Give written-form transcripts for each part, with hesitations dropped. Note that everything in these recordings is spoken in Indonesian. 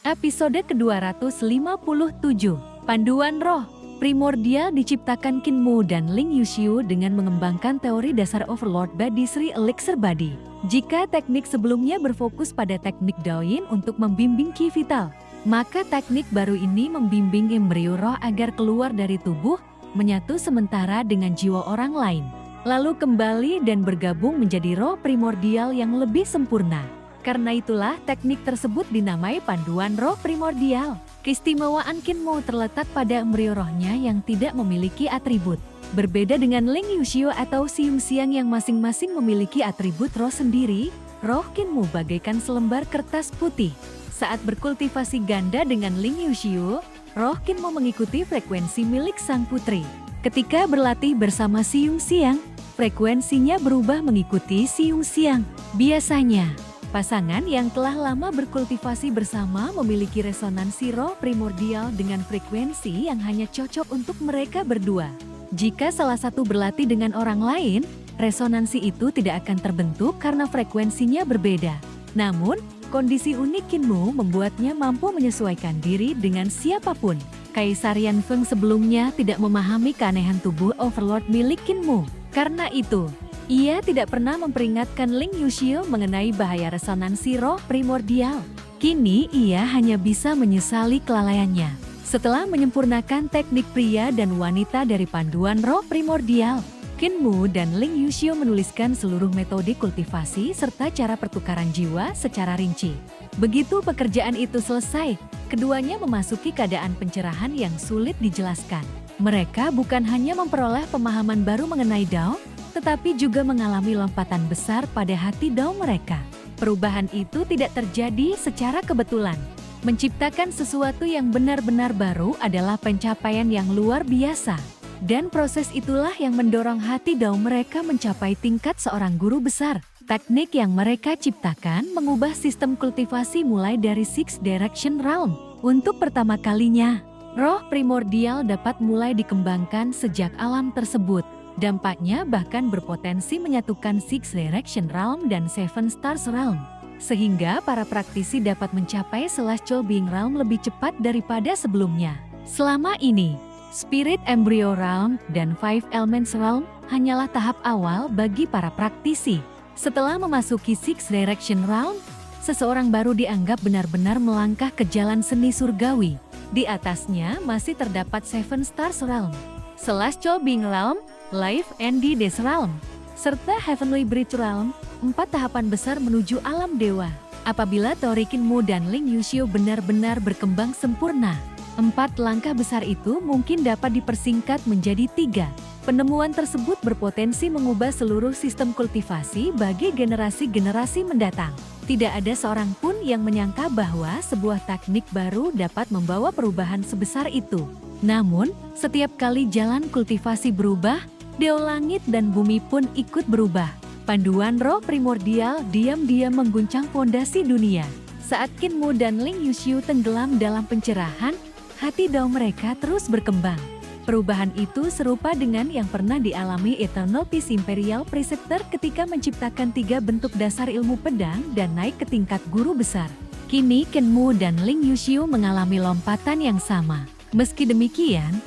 Episode ke-257, Panduan Roh Primordial diciptakan Kinmu dan Ling Yuxiu dengan mengembangkan teori dasar Overlord Body Sri Elixir Body. Jika teknik sebelumnya berfokus pada teknik Daoyin untuk membimbing Qi Vital, maka teknik baru ini membimbing embrio roh agar keluar dari tubuh, menyatu sementara dengan jiwa orang lain, lalu kembali dan bergabung menjadi roh primordial yang lebih sempurna. Karena itulah teknik tersebut dinamai panduan roh primordial. Keistimewaan Kinmu terletak pada embrio rohnya yang tidak memiliki atribut. Berbeda dengan Ling Yuxiu atau Siung Xiang yang masing-masing memiliki atribut roh sendiri, roh Kinmu bagaikan selembar kertas putih. Saat berkultivasi ganda dengan Ling Yuxiu, roh Kinmu mengikuti frekuensi milik sang putri. Ketika berlatih bersama Siung Xiang, frekuensinya berubah mengikuti Siung Xiang. Biasanya, pasangan yang telah lama berkultivasi bersama memiliki resonansi roh primordial dengan frekuensi yang hanya cocok untuk mereka berdua. Jika salah satu berlatih dengan orang lain, resonansi itu tidak akan terbentuk karena frekuensinya berbeda. Namun, kondisi unik Kinmu membuatnya mampu menyesuaikan diri dengan siapapun. Kaisar Yan Feng sebelumnya tidak memahami keanehan tubuh Overlord milik Kinmu. Karena itu, ia tidak pernah memperingatkan Ling Yuxiu mengenai bahaya resonansi roh primordial. Kini ia hanya bisa menyesali kelalaiannya. Setelah menyempurnakan teknik pria dan wanita dari panduan roh primordial, Kinmu dan Ling Yuxiu menuliskan seluruh metode kultivasi serta cara pertukaran jiwa secara rinci. Begitu pekerjaan itu selesai, keduanya memasuki keadaan pencerahan yang sulit dijelaskan. Mereka bukan hanya memperoleh pemahaman baru mengenai Dao, tetapi juga mengalami lompatan besar pada hati Dao mereka. Perubahan itu tidak terjadi secara kebetulan. Menciptakan sesuatu yang benar-benar baru adalah pencapaian yang luar biasa. Dan proses itulah yang mendorong hati Dao mereka mencapai tingkat seorang guru besar. Teknik yang mereka ciptakan mengubah sistem kultivasi mulai dari Six Direction Realm. Untuk pertama kalinya, roh primordial dapat mulai dikembangkan sejak alam tersebut. Dampaknya bahkan berpotensi menyatukan Six Direction Realm dan Seven Stars Realm, sehingga para praktisi dapat mencapai Celestial Being Realm lebih cepat daripada sebelumnya. Selama ini, Spirit Embryo Realm dan Five Elements Realm hanyalah tahap awal bagi para praktisi. Setelah memasuki Six Direction Realm, seseorang baru dianggap benar-benar melangkah ke jalan seni surgawi. Di atasnya masih terdapat Seven Stars Realm, Celestial Being Realm, Life and Death Realm, serta Heavenly Bridge Realm, 4 tahapan besar menuju alam dewa. Apabila teori Kinmu dan Ling Yuxiu benar-benar berkembang sempurna, 4 langkah besar itu mungkin dapat dipersingkat menjadi 3. Penemuan tersebut berpotensi mengubah seluruh sistem kultivasi bagi generasi-generasi mendatang. Tidak ada seorang pun yang menyangka bahwa sebuah teknik baru dapat membawa perubahan sebesar itu. Namun, setiap kali jalan kultivasi berubah, Dao langit dan bumi pun ikut berubah. Panduan roh primordial diam-diam mengguncang fondasi dunia. Saat Kinmu dan Ling Yuxiu tenggelam dalam pencerahan, hati Dao mereka terus berkembang. Perubahan itu serupa dengan yang pernah dialami Eternal Peace Imperial Preceptor ketika menciptakan 3 bentuk dasar ilmu pedang dan naik ke tingkat guru besar. Kini Kinmu dan Ling Yuxiu mengalami lompatan yang sama. Meski demikian,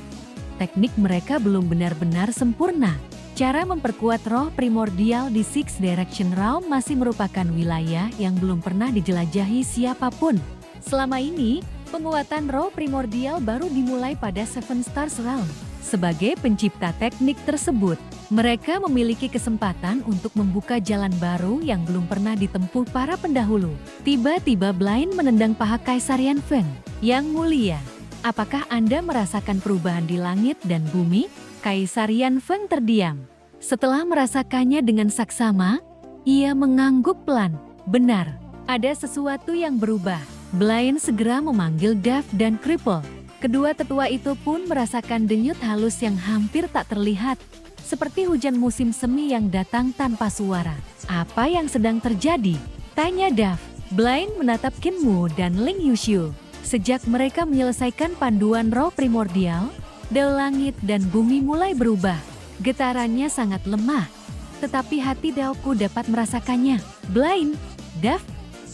teknik mereka belum benar-benar sempurna. Cara memperkuat roh primordial di Six Direction Realm masih merupakan wilayah yang belum pernah dijelajahi siapapun. Selama ini, penguatan roh primordial baru dimulai pada Seven Stars Realm. Sebagai pencipta teknik tersebut, mereka memiliki kesempatan untuk membuka jalan baru yang belum pernah ditempuh para pendahulu. Tiba-tiba Blind menendang paha Kaisar Yan Feng. Yang mulia, apakah Anda merasakan perubahan di langit dan bumi? Kaisar Yan Feng terdiam. Setelah merasakannya dengan saksama, ia mengangguk pelan. Benar, ada sesuatu yang berubah. Blind segera memanggil Dave dan Cripple. Kedua tetua itu pun merasakan denyut halus yang hampir tak terlihat. Seperti hujan musim semi yang datang tanpa suara. Apa yang sedang terjadi? Tanya Dave. Blind menatap Kinmu dan Ling Yuxiu. Sejak mereka menyelesaikan panduan roh primordial, Dao langit dan bumi mulai berubah. Getarannya sangat lemah, tetapi hati Daoku dapat merasakannya. Blind, Dave,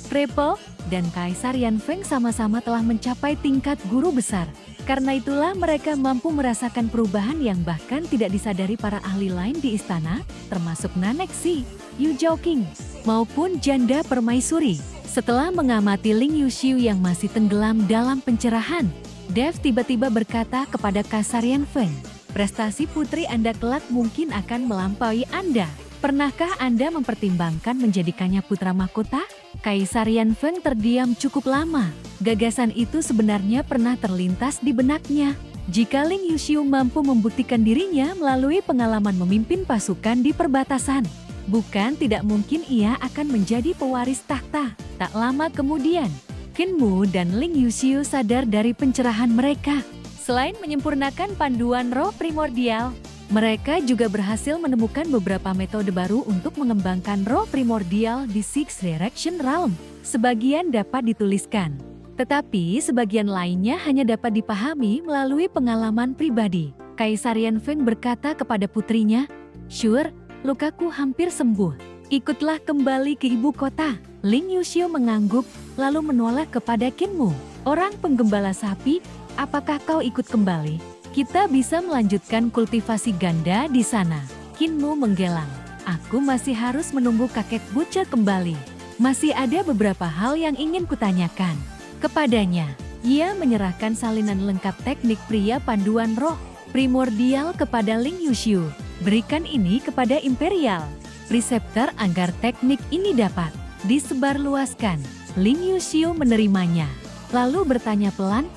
Cripple, dan Kaisar Yanfeng sama-sama telah mencapai tingkat guru besar. Karena itulah mereka mampu merasakan perubahan yang bahkan tidak disadari para ahli lain di istana, termasuk Naneksi, Yu Zhaoqing, maupun janda permaisuri. Setelah mengamati Ling Yuxiu yang masih tenggelam dalam pencerahan, Dev tiba-tiba berkata kepada Kaisar Yanfeng, "Prestasi putri Anda kelak mungkin akan melampaui Anda. Pernahkah Anda mempertimbangkan menjadikannya putra mahkota?" Kaisar Yanfeng terdiam cukup lama. Gagasan itu sebenarnya pernah terlintas di benaknya. Jika Ling Yuxiu mampu membuktikan dirinya melalui pengalaman memimpin pasukan di perbatasan, bukan tidak mungkin ia akan menjadi pewaris tahta. Tak lama kemudian, Qin Mu dan Ling Yuxiu sadar dari pencerahan mereka. Selain menyempurnakan panduan roh primordial, mereka juga berhasil menemukan beberapa metode baru untuk mengembangkan roh primordial di Six Direction Realm. Sebagian dapat dituliskan, tetapi sebagian lainnya hanya dapat dipahami melalui pengalaman pribadi. Kaisar Yanfeng berkata kepada putrinya, "Sure, lukaku hampir sembuh. Ikutlah kembali ke ibu kota." Ling Yuxiu mengangguk, lalu menoleh kepada Qin Mu. "Orang penggembala sapi, apakah kau ikut kembali? Kita bisa melanjutkan kultivasi ganda di sana." Qin Mu menggeleng. "Aku masih harus menunggu kakek Butcher kembali. Masih ada beberapa hal yang ingin kutanyakan." Kepadanya, ia menyerahkan salinan lengkap teknik pria panduan roh primordial kepada Ling Yuxiu. "Berikan ini kepada Imperial Preceptor agar teknik ini dapat disebarluaskan." Ling Yuxiu menerimanya, lalu bertanya pelan,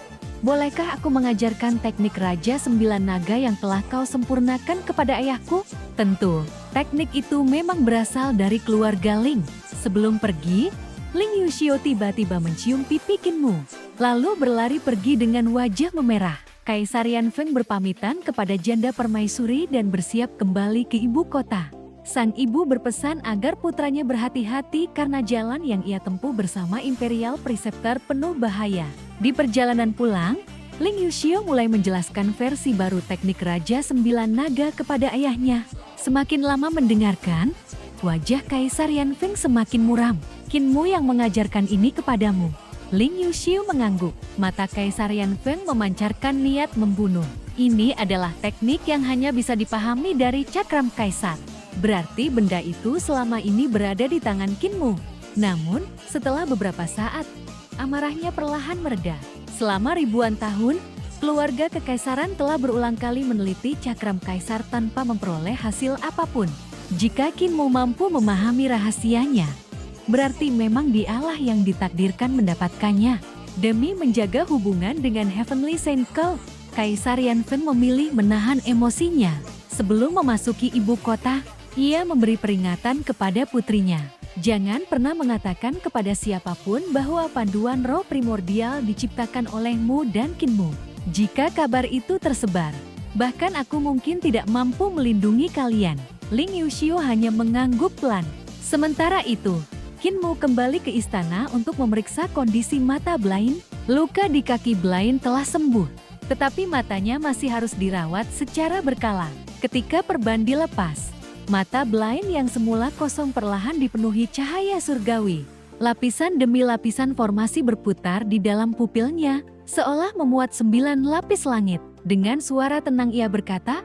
"Bolehkah aku mengajarkan teknik Raja Sembilan Naga yang telah kau sempurnakan kepada ayahku?" "Tentu, teknik itu memang berasal dari keluarga Ling." Sebelum pergi, Ling Yuxiu tiba-tiba mencium pipi Qin Mu, lalu berlari pergi dengan wajah memerah. Kaisar Yanfeng berpamitan kepada janda permaisuri dan bersiap kembali ke ibu kota. Sang ibu berpesan agar putranya berhati-hati karena jalan yang ia tempuh bersama Imperial Preceptor penuh bahaya. Di perjalanan pulang, Ling Yuxiu mulai menjelaskan versi baru teknik Raja Sembilan Naga kepada ayahnya. Semakin lama mendengarkan, wajah Kaisar Yanfeng semakin muram. "Qin Mu yang mengajarkan ini kepadamu?" Ling Yuxiu mengangguk. Mata Kaisar Yanfeng memancarkan niat membunuh. "Ini adalah teknik yang hanya bisa dipahami dari cakram Kaisar. Berarti benda itu selama ini berada di tangan Qin Mu." Namun, setelah beberapa saat, amarahnya perlahan mereda. Selama ribuan tahun, keluarga kekaisaran telah berulang kali meneliti cakram Kaisar tanpa memperoleh hasil apapun. Jika Qin Mu mampu memahami rahasianya, berarti memang dialah yang ditakdirkan mendapatkannya. Demi menjaga hubungan dengan Heavenly Saint Cult, Kaisar Yanfeng memilih menahan emosinya. Sebelum memasuki ibu kota, ia memberi peringatan kepada putrinya. "Jangan pernah mengatakan kepada siapapun bahwa panduan roh primordial diciptakan olehmu dan Qin Mu. Jika kabar itu tersebar, bahkan aku mungkin tidak mampu melindungi kalian." Ling Yuxiu hanya mengangguk pelan. Sementara itu, Qin Mu kembali ke istana untuk memeriksa kondisi mata Blaine. Luka di kaki Blaine telah sembuh, tetapi matanya masih harus dirawat secara berkala. Ketika perban dilepas, mata Blaine yang semula kosong perlahan dipenuhi cahaya surgawi. Lapisan demi lapisan formasi berputar di dalam pupilnya, seolah memuat 9 lapis langit. Dengan suara tenang ia berkata,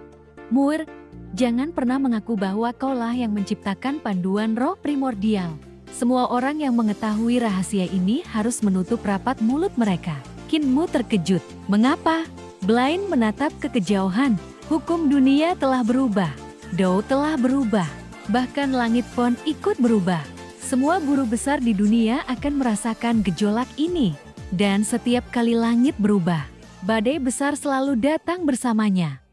"Mur, jangan pernah mengaku bahwa kaulah yang menciptakan panduan roh primordial. Semua orang yang mengetahui rahasia ini harus menutup rapat mulut mereka." Qin Mu terkejut. "Mengapa?" Blaine menatap ke kejauhan. "Hukum dunia telah berubah. Dao telah berubah. Bahkan langit pun ikut berubah. Semua guru besar di dunia akan merasakan gejolak ini. Dan setiap kali langit berubah, badai besar selalu datang bersamanya.